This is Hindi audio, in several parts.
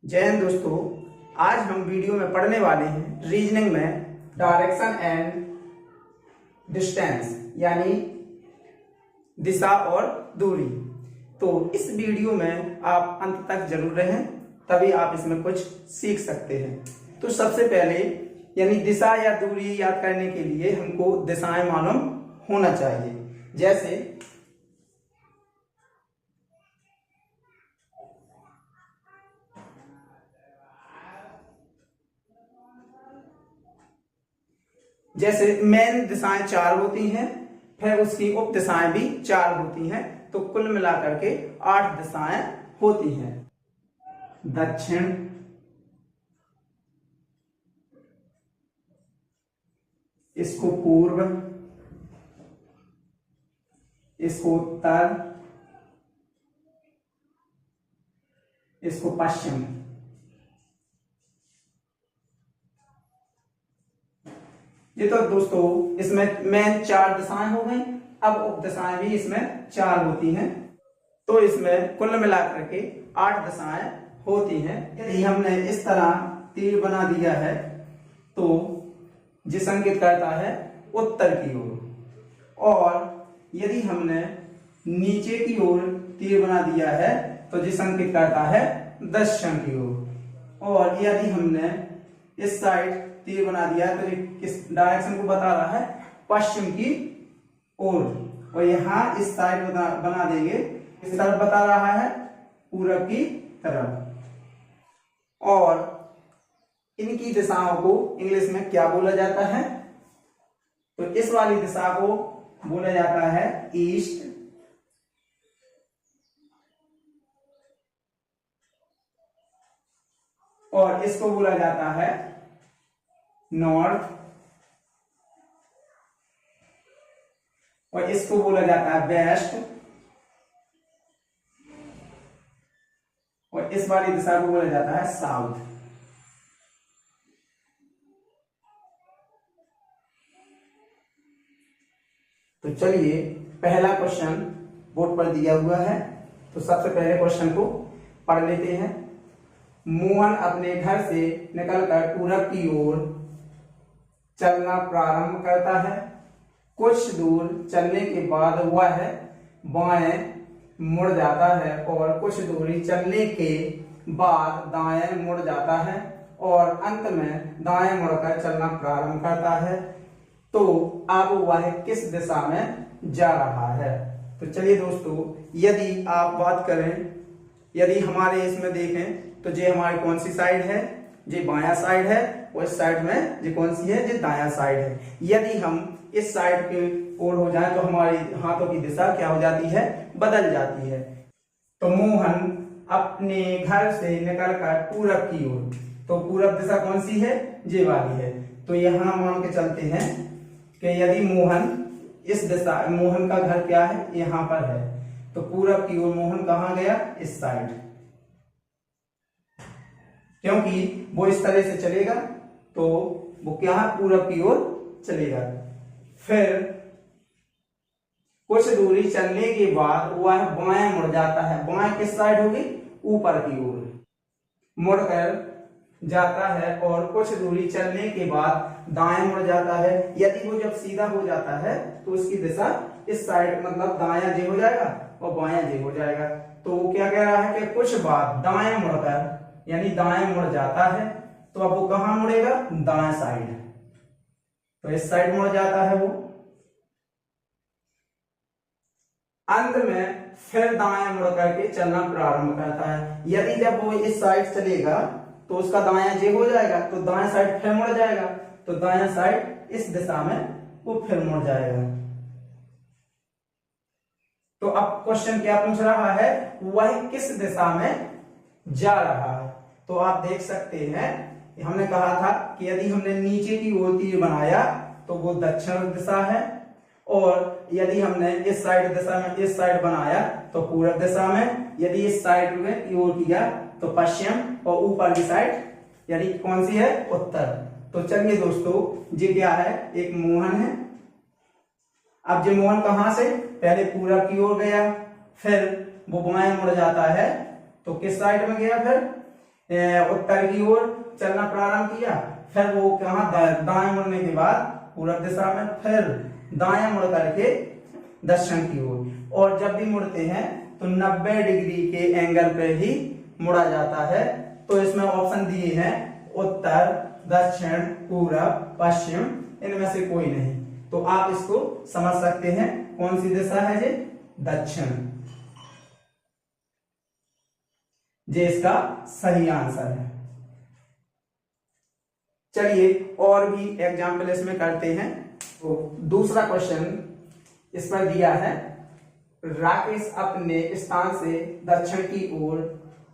जय हिंद दोस्तों। आज हम वीडियो में पढ़ने वाले हैं रीजनिंग में डायरेक्शन एंड डिस्टेंस यानी दिशा और दूरी। तो इस वीडियो में आप अंत तक जरूर रहें, तभी आप इसमें कुछ सीख सकते हैं। तो सबसे पहले यानी दिशा या दूरी याद करने के लिए हमको दिशाएं मालूम होना चाहिए। जैसे मेन दिशाएं 4 होती हैं, फिर उसकी उप दिशाएं भी 4 होती हैं, तो कुल मिलाकर के 8 दिशाएं होती हैं। दक्षिण, इसको पूर्व, इसको उत्तर, इसको पश्चिम। ये तो दोस्तों इसमें मेन 4 दिशाएं हो गई। अब उप दिशाएं भी इसमें 4 होती हैं, तो इसमें कुल मिलाकर के 8 दिशाएं होती हैं। यदि हमने इस तरह तीर बना दिया है तो ये संकेत करता है उत्तर की ओर, और यदि हमने नीचे की ओर तीर बना दिया है तो ये संकेत करता है दक्षिण की ओर, और यदि हमने इस साइड तीर बना दिया तो ये किस डायरेक्शन को बता रहा है, पश्चिम की ओर। और यहाँ इस साइड बना देंगे, इस तरफ बता रहा है पूरब की तरफ। और इनकी दिशाओं को इंग्लिश में क्या बोला जाता है, तो इस वाली दिशा को बोला जाता है ईस्ट, और इसको बोला जाता है नॉर्थ, और इसको बोला जाता है वेस्ट, और इस वाली दिशा को बोला जाता है साउथ। तो चलिए पहला क्वेश्चन बोर्ड पर दिया हुआ है, तो सबसे पहले क्वेश्चन को पढ़ लेते हैं। मोहन अपने घर से निकलकर पूरब की ओर चलना प्रारंभ करता है। कुछ दूर चलने के बाद वह बाएं मुड़ जाता है, और कुछ दूरी चलने के बाद दाएं मुड़ जाता है, और अंत में दाएं मुड़कर चलना प्रारंभ करता है। तो अब वह किस दिशा में जा रहा है। तो चलिए दोस्तों, यदि आप बात करें, यदि हमारे इसमें देखें तो ये हमारी कौन सी साइड है, ये बायां साइड है, और इस साइड में ये कौन सी है, ये दायां साइड है। यदि हम इस साइड की ओर हो जाए तो हमारी हाथों की दिशा क्या हो जाती है, बदल जाती है। तो मोहन अपने घर से निकलकर पूरब की ओर, तो पूरब दिशा कौन सी है, ये वाली है। तो यहां मान के चलते हैं कि यदि मोहन इस दिशा, मोहन का घर क्या है, यहां पर है, तो पूरब की ओर मोहन कहां गया, इस साइड, क्योंकि वो इस तरह से चलेगा तो वो क्या है, पूरब की ओर चलेगा। फिर कुछ दूरी चलने के बाद वह बाएं मुड़ जाता है। बाएं किस साइड होगी, ऊपर की ओर मुड़कर जाता है, और कुछ दूरी चलने के बाद दाएं मुड़ जाता है। यदि वो जब सीधा हो जाता है तो उसकी दिशा इस साइड, मतलब दायां जे हो जाएगा और बायां जे हो जाएगा। तो वो क्या कह रहा है कि कुछ बाद दाएं मुड़कर यानी दाएं मुड़ जाता है, तो अब वो कहां मुड़ेगा, दाएं साइड, तो इस साइड मुड़ जाता है वो। अंत में फिर दाएं मुड़ करके चलना प्रारंभ करता है। यदि जब वो इस साइड चलेगा तो उसका दायां जे हो जाएगा, तो दाएं साइड फिर मुड़ जाएगा, तो दायां साइड इस दिशा में वो फिर मुड़ जाएगा। तो अब क्वेश्चन क्या पूछ रहा है, वह किस दिशा में जा रहा है। तो आप देख सकते हैं, हमने कहा था कि यदि हमने नीचे की ओर तीर बनाया तो वो दक्षिण दिशा है, और यदि हमने इस साइड दिशा में इस साइड बनाया तो पूर्व दिशा में, यदि इस साइड में की ओर किया तो पश्चिम, और ऊपर की साइड यानी कौन सी है, उत्तर। तो चलिए दोस्तों, ये क्या है, एक मोहन है। अब जो मोहन कहां से, पहले पूरब की ओर गया, फिर वो बाएं मुड़ जाता है, तो किस साइड में गया, फिर उत्तर की ओर चलना प्रारंभ किया, फिर वो कहाँ दाएं मुड़ने के बाद पूरब दिशा में, फिर दाएं मुड़ करके दक्षिण की ओर, और जब भी मुड़ते हैं तो 90 डिग्री के एंगल पे ही मुड़ा जाता है। तो इसमें ऑप्शन दिए हैं उत्तर, दक्षिण, पूरब, पश्चिम, इनमें से कोई नहीं। तो आप इसको समझ सकते हैं कौन सी दिशा है ये, दक्षिण, ये इसका सही आंसर है। चलिए और भी एग्जाम्पल इसमें करते हैं। तो दूसरा क्वेश्चन इस पर दिया है, राकेश अपने स्थान से दक्षिण की ओर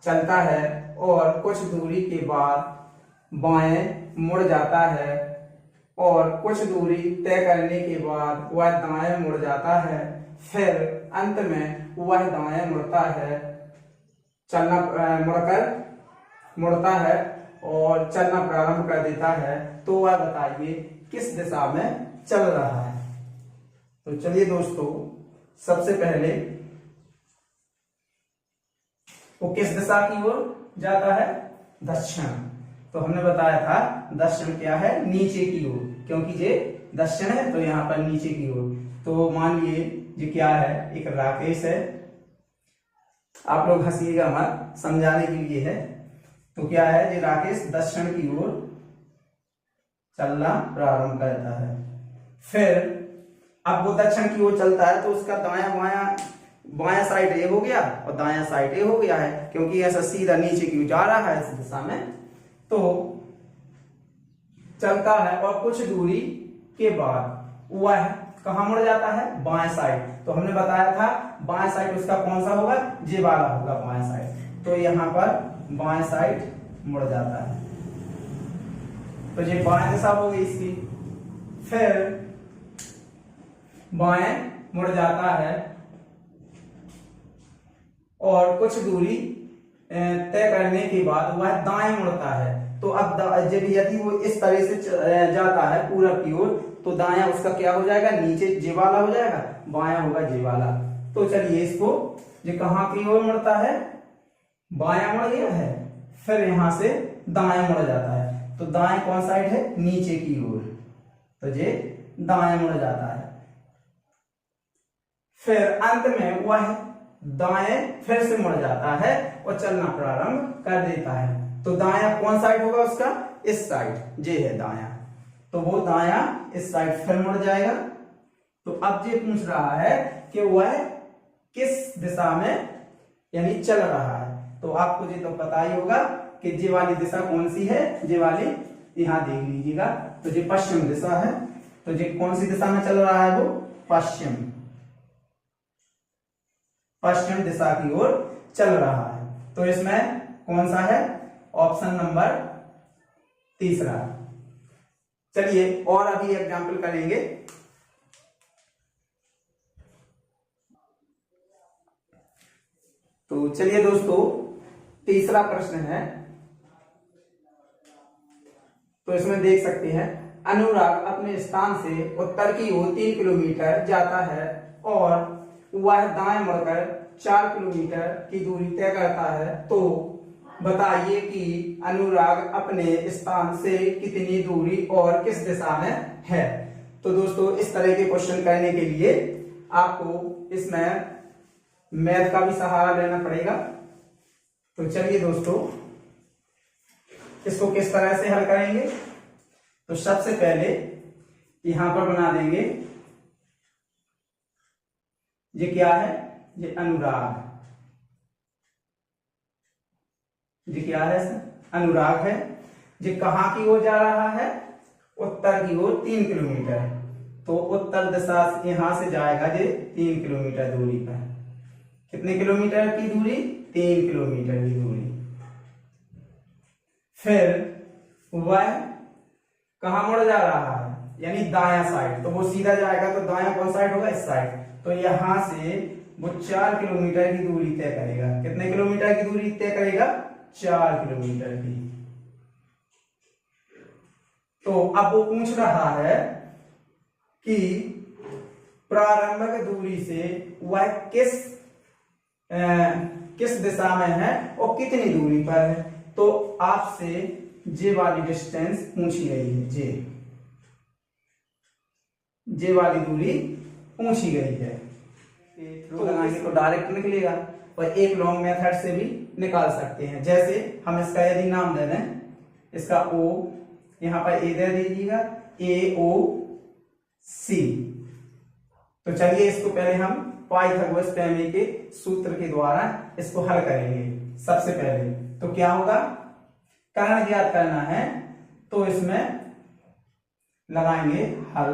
चलता है और कुछ दूरी के बाद बाएं मुड़ जाता है, और कुछ दूरी तय करने के बाद वह दाएं मुड़ जाता है, फिर अंत में वह दाएं मुड़ता है, मुड़ता है और चलना प्रारंभ कर देता है। तो वह बताइए किस दिशा में चल रहा है। तो चलिए दोस्तों, सबसे पहले वो किस दिशा की ओर जाता है, दक्षिण। तो हमने बताया था दक्षिण क्या है, नीचे की ओर, क्योंकि ये दक्षिण है तो यहाँ पर नीचे की ओर। तो मान लिए ये क्या है, एक राकेश है, आप लोग हंसिएगा मत, समझाने के लिए है। तो क्या है, ये राकेश दक्षिण की ओर चलना प्रारंभ करता है। फिर अब वो दक्षिण की ओर चलता है तो उसका बायां साइड ए हो गया और दायां साइड ए हो गया है, क्योंकि ऐसा सीधा नीचे की ओर जा रहा है इस दिशा में। तो चलता है और कुछ दूरी के बाद वह कहां मुड़ जाता है, बाएं साइड। तो हमने बताया था बाएं साइड उसका कौन सा होगा, ये वाला होगा बाएं साइड। तो यहां पर बाएं साइड मुड़ जाता है, तो ये बाएं दिशा हो गई इसकी। फिर बाएं मुड़ जाता है और कुछ दूरी तय करने के बाद वह दाएं मुड़ता है। तो अब जब यदि वो इस तरह से जाता है पूरब की ओर, तो दायां उसका क्या हो जाएगा, नीचे जे वाला हो जाएगा, बायां होगा जे वाला। तो चलिए इसको, ये कहां की ओर मुड़ता है, बायां मुड़ गया है, फिर यहां से दाएं मुड़ जाता है। तो दाएं कौन साइड है, नीचे की ओर, तो ये दाएं मुड़ जाता है। फिर अंत में वह दाएं फिर से मुड़ जाता है और चलना प्रारंभ कर देता है। तो दायां कौन साइड होगा उसका, इस साइड, ये है दायां। तो वो दायां इस साइड फिर मुड़ जाएगा। तो अब ये पूछ रहा है कि वह किस दिशा में यानी चल रहा है। तो आपको ये तो पता ही होगा कि ये वाली दिशा कौन सी है, ये वाली, यहां देख लीजिएगा। तो ये पश्चिम दिशा है। तो ये कौन सी दिशा में चल रहा है, वो पश्चिम दिशा की ओर चल रहा है। तो इसमें कौन सा है, ऑप्शन नंबर तीसरा। चलिए और अभी एग्जाम्पल करेंगे। तो चलिए दोस्तों, तीसरा प्रश्न है। तो इसमें देख सकते हैं, अनुराग अपने स्थान से उत्तर की ओर 3 किलोमीटर जाता है और वह दाएं मुड़कर 4 किलोमीटर की दूरी तय करता है। तो बताइए कि अनुराग अपने स्थान से कितनी दूरी और किस दिशा में है। तो दोस्तों, इस तरह के क्वेश्चन करने के लिए आपको इसमें मैथ का भी सहारा लेना पड़ेगा। तो चलिए दोस्तों, इसको किस तरह से हल करेंगे। तो सबसे पहले यहां पर बना देंगे, ये क्या है, ये अनुराग, ये क्या है, अनुराग है। ये कहां की ओर जा रहा है, उत्तर की ओर 3 किलोमीटर। तो उत्तर दिशा यहां से जाएगा ये 3 किलोमीटर दूरी पर। कितने किलोमीटर की दूरी, 3 किलोमीटर की दूरी। फिर वह कहां मुड़ जा रहा है, यानी दायां साइड। तो वो सीधा जाएगा, तो दायां कौन साइड होगा, इस साइड। तो यहां से वो 4 किलोमीटर की दूरी तय करेगा। कितने किलोमीटर की दूरी तय करेगा, 4 किलोमीटर की। तो अब वो पूछ रहा है कि प्रारंभिक दूरी से वह किस दिशा में है और कितनी दूरी पर है। तो आपसे जे वाली डिस्टेंस पूछी गई है, जे वाली दूरी पूछी गई है। तो लगाएंगे तो डायरेक्ट निकलेगा, और एक लॉन्ग मेथड से भी निकाल सकते हैं। जैसे हम इसका यदि नाम दे दें, इसका ओ, यहाँ पर ए दे दीजिएगा, AOC। तो चलिए इसको पहले हम पाइथागोरस प्रमेय के सूत्र के द्वारा इसको हल करेंगे। सबसे पहले तो क्या होगा, कर्ण ज्ञात करना है, तो इसमें लगाएंगे हल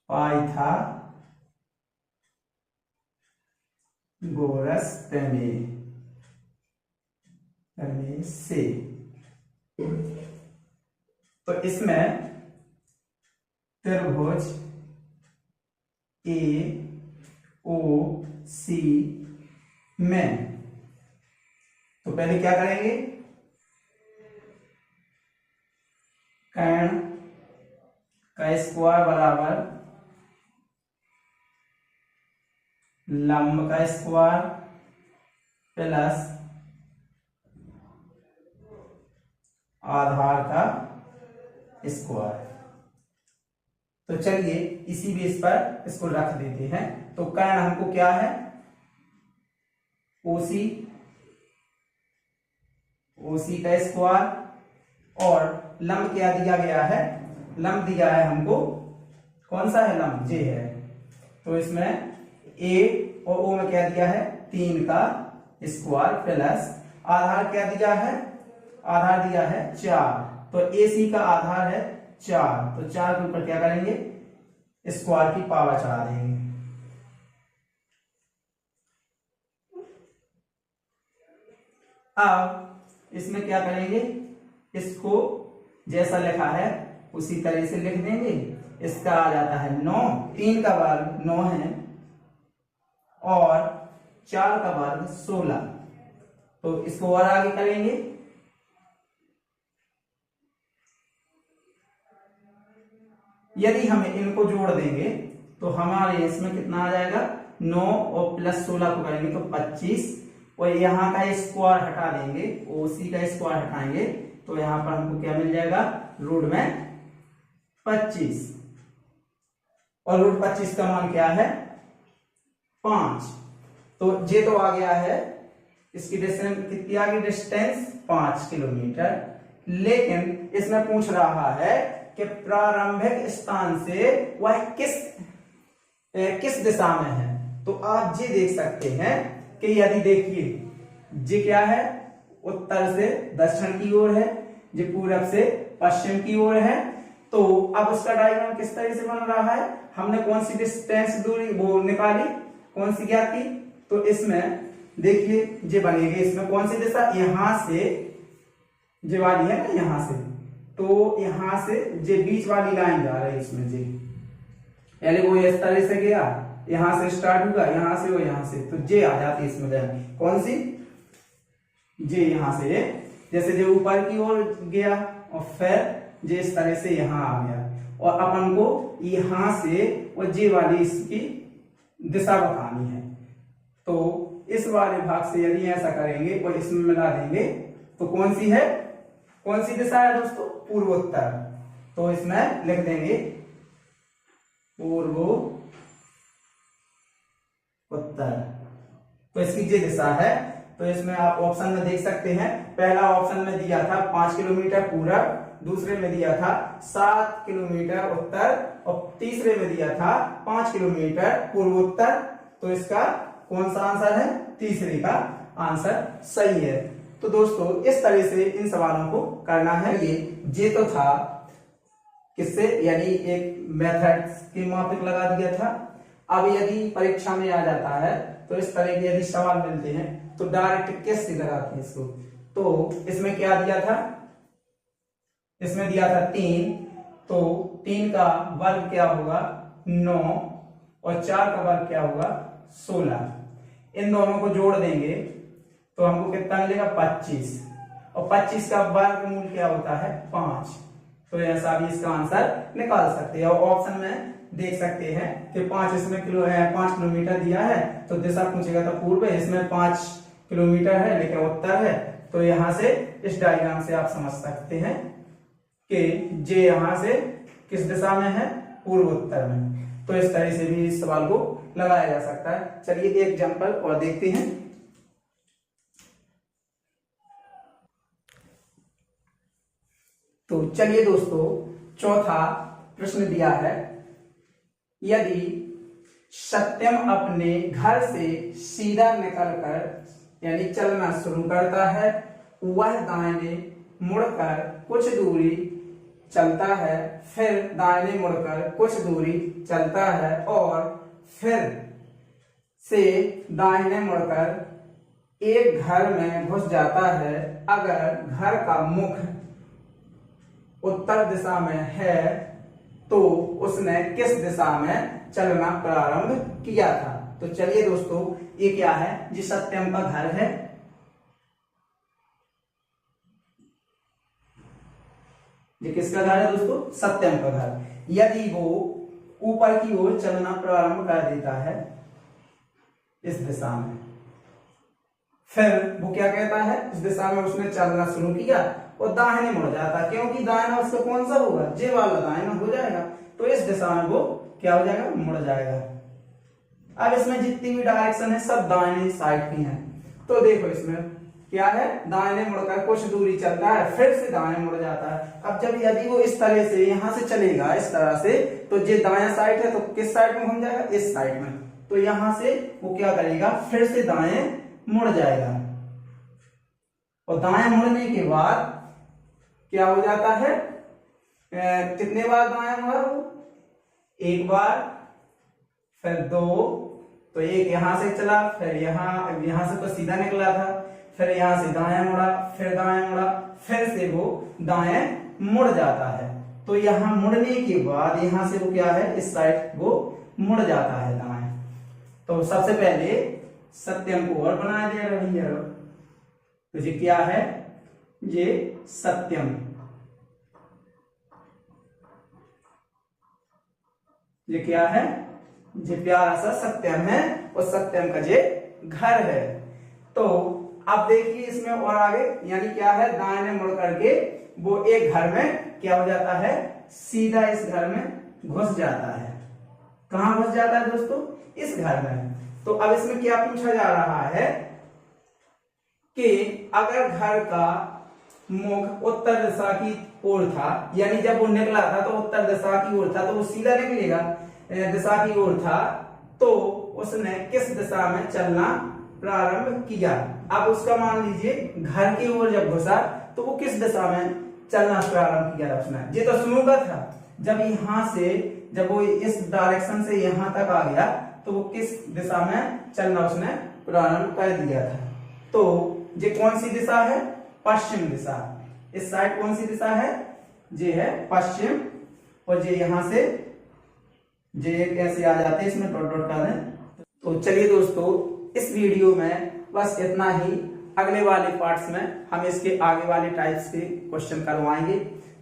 पाइथागोरस प्रमेय से। तो इसमें त्रिभुज AOC में, तो पहले क्या करेंगे, कर्ण का स्क्वायर बराबर लंब का स्क्वायर प्लस आधार का स्क्वायर। तो चलिए इसी बेस पर इसको रख देते हैं। तो कर्ण हमको क्या है, OC का स्क्वायर, और लंब क्या दिया गया है, लंब दिया है हमको, कौन सा है लंब, J है। तो इसमें A और O में क्या दिया है, 3 का स्क्वायर प्लस आधार क्या दिया है, आधार दिया है 4। तो AC का आधार है 4, तो 4 के ऊपर क्या करेंगे, स्क्वायर की पावर चढ़ा देंगे। अब इसमें क्या करेंगे, इसको जैसा लिखा है उसी तरह से लिख देंगे। इसका आ जाता है 9, 3 का वर्ग 9 है, और 4 का वर्ग 16। तो इसको और आगे करेंगे, यदि हम इनको जोड़ देंगे तो हमारे इसमें कितना आ जाएगा, 9 और प्लस 16 को करेंगे तो 25, और यहाँ का स्क्वायर हटा देंगे, OC का स्क्वायर हटाएंगे तो यहाँ पर हमको क्या मिल जाएगा, रूट में 25, और रूट 25 का मान क्या है, 5। तो ये तो आ गया है, इसकी डिस्टेंस कितनी आ गई, डिस्टेंस 5 किलोमीटर। लेकिन इसमें पूछ रहा है कि प्रारंभिक स्थान से वह किस दिशा में है। तो आप ये देख सकते हैं कि यदि देखिए, ये क्या है, उत्तर से दक्षिण की ओर है, ये पूरब से पश्चिम की ओर है। तो अब उसका डायग्राम किस तरह से बन रहा है, हमने कौन सी डिस्टेंस दूरी वो निकाली, कौन सी ज्ञात की। तो इसमें देखिए ये बनेगी, इसमें कौन सी दिशा, यहां से ये वाली है ना, यहां से, तो यहां से ये बीच वाली लाइन जा रही है इसमें, जी पहले वो इस तरह से गया, यहां से स्टार्ट हुआ, यहां से वो, यहां से, तो जे आ जाती है इसमें, कौन सी, जे यहां से, जैसे जो ऊपर की ओर गया और फिर जे इस तरह से यहां आ गया, और अपन को यहां से वो जे वाली इसकी दिशा बतानी है। तो इस वाले भाग से यदि ऐसा करेंगे और इसमें मिला देंगे तो कौन सी है, कौन सी दिशा है दोस्तों, पूर्वोत्तर। तो इसमें लिख देंगे पूर्वोत्तर, तो इसकी ये दिशा है। तो इसमें आप ऑप्शन में देख सकते हैं, पहला ऑप्शन में दिया था 5 किलोमीटर पूरब, दूसरे में दिया था 7 किलोमीटर उत्तर, और तीसरे में दिया था 5 किलोमीटर पूर्वोत्तर। तो इसका कौन सा आंसर है, तीसरे का आंसर सही है। तो दोस्तों इस तरह से इन सवालों को करना है। ये तो था किससे, यानी एक मेथड के माफिक लगा दिया था। अब यदि परीक्षा में आ जाता है तो इस तरह के यदि सवाल मिलते हैं तो डायरेक्ट कैसे लगाते हैं इसको। तो इसमें क्या दिया था, इसमें दिया था 3, तो 3 का वर्ग क्या होगा 9, और 4 का वर्ग क्या होगा 16। इन दोनों को जोड़ देंगे तो हमको कितना मिलेगा 25, और 25 का वर्गमूल क्या होता है 5। तो ऐसा भी इसका आंसर निकाल सकते हैं। और ऑप्शन में देख सकते हैं कि 5 किलोमीटर दिया है, तो दिशा पूछेगा तो पूर्व है, इसमें 5 किलोमीटर है लेकिन उत्तर है। तो यहां से इस डायग्राम से आप समझ सकते हैं कि जे यहां से किस दिशा में है, पूर्व उत्तर में। तो इस तरह से भी इस सवाल को लगाया जा सकता है। चलिए एक एग्जांपल और देखते हैं। तो चलिए दोस्तों, चौथा प्रश्न दिया है, यदि सत्यम अपने घर से सीधा निकलकर यानी चलना शुरू करता है, वह दाहिने मुड़कर कुछ दूरी चलता है, फिर दाहिने मुड़कर कुछ दूरी चलता है और फिर से दाहिने मुड़कर एक घर में घुस जाता है। अगर घर का मुख उत्तर दिशा में है तो उसने किस दिशा में चलना प्रारंभ किया था। तो चलिए दोस्तों, ये क्या है, जी सत्यम का घर है। ये किसका घर है दोस्तों, सत्यम का घर। यदि वो ऊपर की ओर चलना प्रारंभ कर देता है इस दिशा में, फिर वो क्या कहता है, इस दिशा में उसने चलना शुरू किया और दाहिने मुड़ जाता है, क्योंकि दाहिना उसका कौन सा होगा, जे वाला दाहिना हो जाएगा। तो इस दिशा में वो क्या हो जाएगा, मुड़ जाएगा। अब इसमें जितनी भी डायरेक्शन है सब दाहिने साइड की हैं। तो देखो इसमें क्या है, दाहिने मुड़कर कुछ दूरी चलता है, फिर से दाहिने मुड़ जाता है। अब जब यदि वो इस तरह से यहां से चलेगा इस तरह से, तो ये दायां साइड है तो किस साइड में घूम जाएगा, इस साइड में। तो यहां से वो क्या करेगा, फिर से दाएं मुड़ जाएगा और दाएं मुड़ने के बाद क्या हो जाता है, कितने बार दाएं मुड़ा वो, एक बार, फिर दो, तो एक यहां से चला, फिर यहां से तो सीधा निकला था, फिर यहां से दाएं मुड़ा, फिर दाएं मुड़ा, फिर से वो दाएं मुड़ जाता है। तो यहां मुड़ने के बाद यहां से वो क्या है, इस साइड वो मुड़ जाता है दाएं। तो सबसे पहले सत्यम को और बना दे रही है, तो ये क्या है, ये सत्यम, ये क्या है, ये प्यारा सा सत्यम है और सत्यम का ये घर है। तो अब देखिए इसमें और आगे, यानी क्या है, दाहिने मुड़ करके वो एक घर में क्या हो जाता है, सीधा इस घर में घुस जाता है। कहां घुस जाता है दोस्तों, इस घर में। तो अब इसमें क्या पूछा जा रहा है कि अगर घर का मुख उत्तर दिशा की ओर था, यानी जब वो निकला था तो उत्तर दिशा की ओर था, तो वो सीधा निकलेगा, दिशा की ओर था, तो उसने किस दिशा में चलना प्रारंभ किया। अब उसका मान लीजिए घर की ओर जब घुसा तो वो किस दिशा में चलना प्रारंभ किया उसने, ये तो शुरू का था। जब यहां से जब वो इस डायरेक्शन से यहां तक आ गया तो वो किस दिशा में चलना उसने प्रारंभ कर दिया था। तो ये कौन सी दिशा है, पश्चिम दिशा। इस साइड कौन सी दिशा है, ये है पश्चिम, और ये यहां से ये कैसे आ जाते हैं, इसमें डॉट डॉट कर दें। तो चलिए दोस्तों, इस वीडियो में बस इतना ही। अगले वाले पार्ट्स में हम इसके आगे वाले टाइप्स के क्वेश्चन करवाएंगे।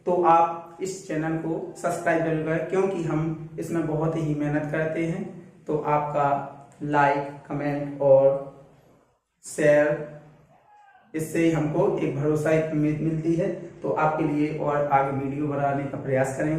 तो आप इस चैनल को सब्सक्राइब जरूर करें, क्योंकि हम इसमें बहुत ही मेहनत करते हैं। तो आपका लाइक, कमेंट और शेयर, इससे हमको एक भरोसा, एक उम्मीद मिलती है। तो आपके लिए और आगे वीडियो बनाने का प्रयास करेंगे।